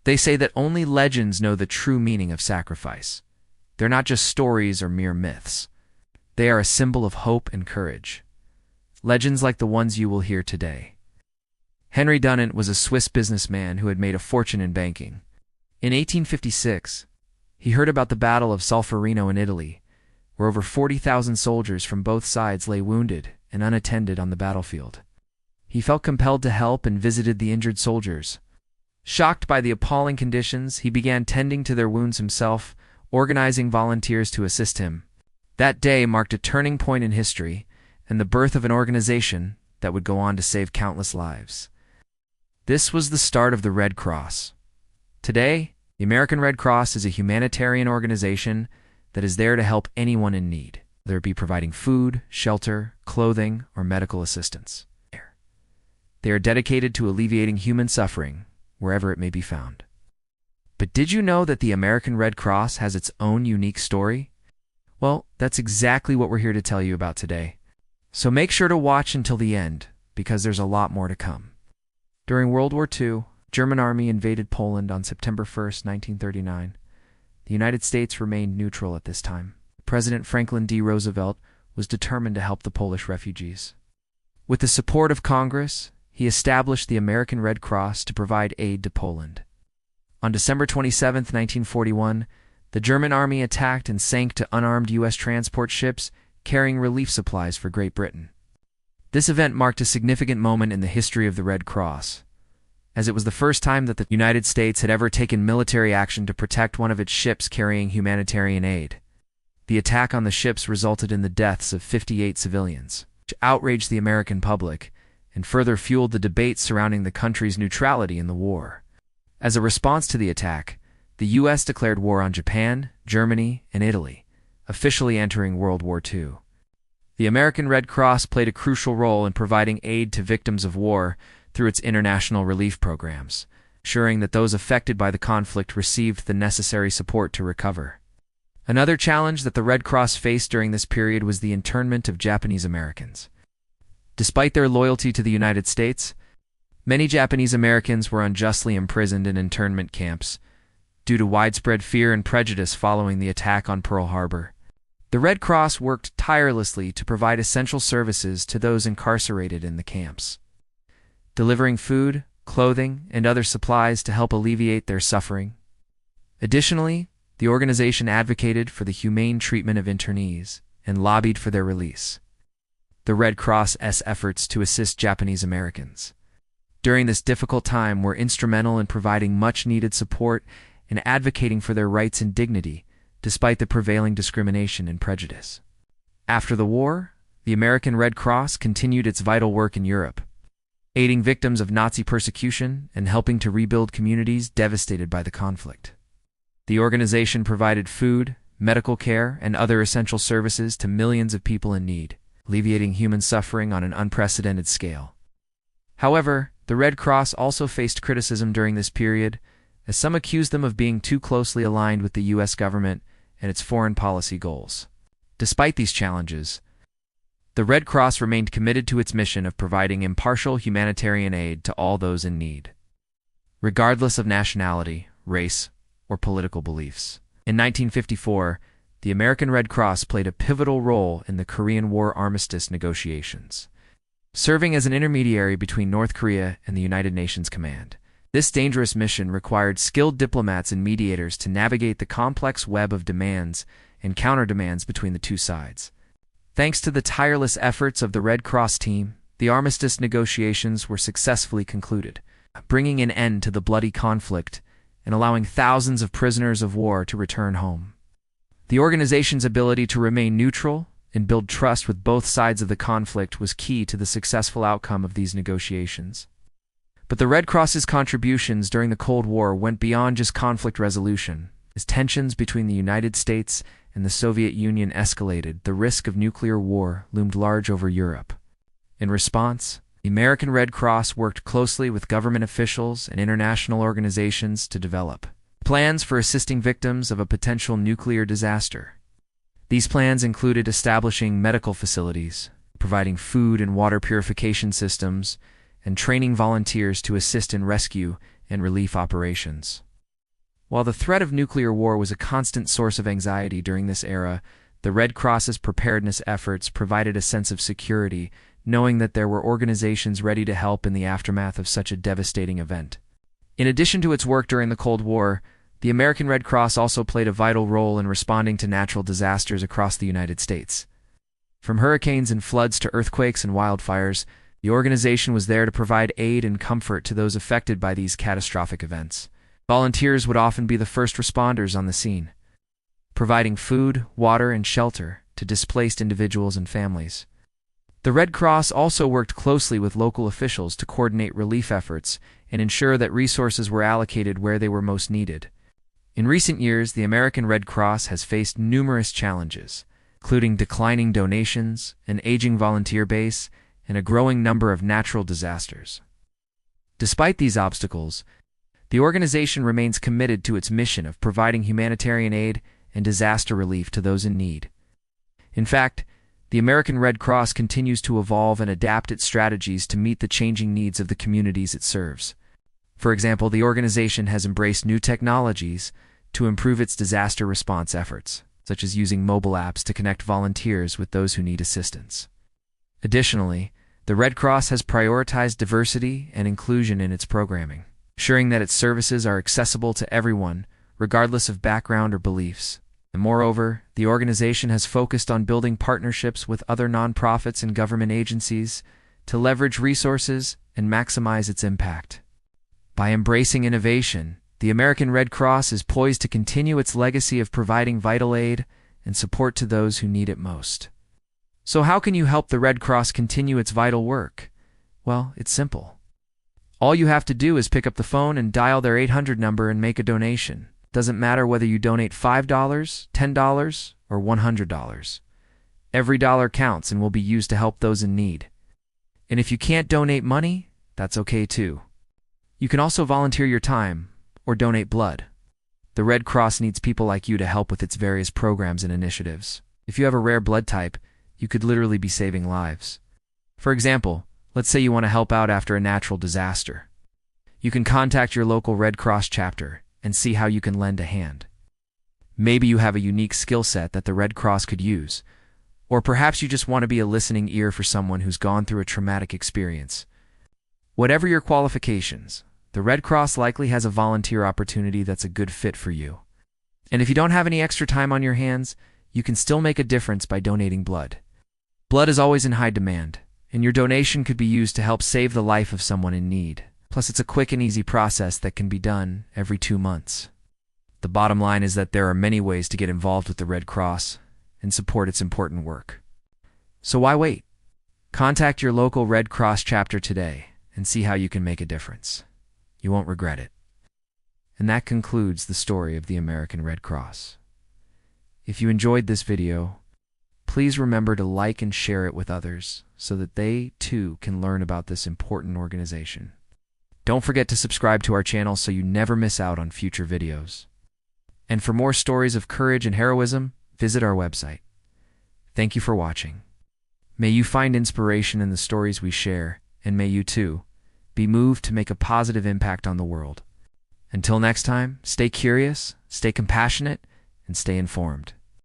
They say that only legends know the true meaning of sacrifice. They're not just stories or mere myths. They are a symbol of hope and courage. Legends like the ones you will hear today. Henry Dunant was a Swiss businessman who had made a fortune in banking. In 1856, he heard about the Battle of Solferino in Italy, where over 40,000 soldiers from both sides lay wounded and unattended on the battlefield. He felt compelled to help and visited the injured soldiers. Shocked by the appalling conditions, he began tending to their wounds himself, organizing volunteers to assist him. That day marked a turning point in history and the birth of an organization that would go on to save countless lives. This was the start of the Red Cross. Today, the American Red Cross is a humanitarian organization that is there to help anyone in need, whether it be providing food, shelter, clothing, or medical assistance. They are dedicated to alleviating human suffering wherever it may be found. But did you know that the American Red Cross has its own unique story? Well, that's exactly what we're here to tell you about today. So make sure to watch until the end, because there's a lot more to come. During World War II, the German army invaded Poland on September 1st, 1939. The United States remained neutral at this time. President Franklin D. Roosevelt was determined to help the Polish refugees. With the support of Congress, he established the American Red Cross to provide aid to Poland. On December 27, 1941, the German army attacked and sank to unarmed U.S. transport ships carrying relief supplies for Great Britain. This event marked a significant moment in the history of the Red Cross, as it was the first time that the United States had ever taken military action to protect one of its ships carrying humanitarian aid. The attack on the ships resulted in the deaths of 58 civilians, which outraged the American public and further fueled the debate surrounding the country's neutrality in the war. As a response to the attack, the U.S. declared war on Japan, Germany, and Italy, officially entering World War II. The American Red Cross played a crucial role in providing aid to victims of war through its international relief programs, ensuring that those affected by the conflict received the necessary support to recover. Another challenge that the Red Cross faced during this period was the internment of Japanese Americans. Despite their loyalty to the United States, many Japanese Americans were unjustly imprisoned in internment camps due to widespread fear and prejudice following the attack on Pearl Harbor. The Red Cross worked tirelessly to provide essential services to those incarcerated in the camps, delivering food, clothing, and other supplies to help alleviate their suffering. Additionally, the organization advocated for the humane treatment of internees and lobbied for their release. The Red Cross's efforts to assist Japanese Americans during this difficult time were instrumental in providing much-needed support and advocating for their rights and dignity, despite the prevailing discrimination and prejudice. After the war, the American Red Cross continued its vital work in Europe, aiding victims of Nazi persecution and helping to rebuild communities devastated by the conflict. The organization provided food, medical care, and other essential services to millions of people in need, alleviating human suffering on an unprecedented scale. However, the Red Cross also faced criticism during this period, as some accused them of being too closely aligned with the U.S. government and its foreign policy goals. Despite these challenges, the Red Cross remained committed to its mission of providing impartial humanitarian aid to all those in need, regardless of nationality, race, or political beliefs. In 1954, the American Red Cross played a pivotal role in the Korean War armistice negotiations, serving as an intermediary between North Korea and the United Nations Command. This dangerous mission required skilled diplomats and mediators to navigate the complex web of demands and counter-demands between the two sides. Thanks to the tireless efforts of the Red Cross team, the armistice negotiations were successfully concluded, bringing an end to the bloody conflict and allowing thousands of prisoners of war to return home. The organization's ability to remain neutral and build trust with both sides of the conflict was key to the successful outcome of these negotiations. But the Red Cross's contributions during the Cold War went beyond just conflict resolution. As tensions between the United States and the Soviet Union escalated, the risk of nuclear war loomed large over Europe. In response, the American Red Cross worked closely with government officials and international organizations to develop plans for assisting victims of a potential nuclear disaster. These plans included establishing medical facilities, providing food and water purification systems, and training volunteers to assist in rescue and relief operations. While the threat of nuclear war was a constant source of anxiety during this era, the Red Cross's preparedness efforts provided a sense of security, knowing that there were organizations ready to help in the aftermath of such a devastating event. In addition to its work during the Cold War, the American Red Cross also played a vital role in responding to natural disasters across the United States. From hurricanes and floods to earthquakes and wildfires, the organization was there to provide aid and comfort to those affected by these catastrophic events. Volunteers would often be the first responders on the scene, providing food, water, and shelter to displaced individuals and families. The Red Cross also worked closely with local officials to coordinate relief efforts and ensure that resources were allocated where they were most needed. In recent years, the American Red Cross has faced numerous challenges, including declining donations, an aging volunteer base, and a growing number of natural disasters. Despite these obstacles, the organization remains committed to its mission of providing humanitarian aid and disaster relief to those in need. In fact, the American Red Cross continues to evolve and adapt its strategies to meet the changing needs of the communities it serves. For example, the organization has embraced new technologies to improve its disaster response efforts, such as using mobile apps to connect volunteers with those who need assistance. Additionally, the Red Cross has prioritized diversity and inclusion in its programming, ensuring that its services are accessible to everyone, regardless of background or beliefs. And moreover, the organization has focused on building partnerships with other nonprofits and government agencies to leverage resources and maximize its impact. By embracing innovation, the American Red Cross is poised to continue its legacy of providing vital aid and support to those who need it most. So how can you help the Red Cross continue its vital work? Well, it's simple. All you have to do is pick up the phone and dial their 800 number and make a donation. Doesn't matter whether you donate $5, $10, or $100. Every dollar counts and will be used to help those in need. And if you can't donate money, that's okay too. You can also volunteer your time or donate blood. The Red Cross needs people like you to help with its various programs and initiatives. If you have a rare blood type, you could literally be saving lives. For example, let's say you want to help out after a natural disaster. You can contact your local Red Cross chapter and see how you can lend a hand. Maybe you have a unique skill set that the Red Cross could use, or perhaps you just want to be a listening ear for someone who's gone through a traumatic experience. Whatever your qualifications, the Red Cross likely has a volunteer opportunity that's a good fit for you. And if you don't have any extra time on your hands, you can still make a difference by donating blood. Blood is always in high demand, and your donation could be used to help save the life of someone in need. Plus, it's a quick and easy process that can be done every 2 months. The bottom line is that there are many ways to get involved with the Red Cross and support its important work. So why wait? Contact your local Red Cross chapter today and see how you can make a difference. You won't regret it. And that concludes the story of the American Red Cross. If you enjoyed this video, please remember to like and share it with others so that they too can learn about this important organization. Don't forget to subscribe to our channel so you never miss out on future videos. And for more stories of courage and heroism, visit our website. Thank you for watching. May you find inspiration in the stories we share, and may you too be moved to make a positive impact on the world. Until next time, stay curious, stay compassionate, and stay informed.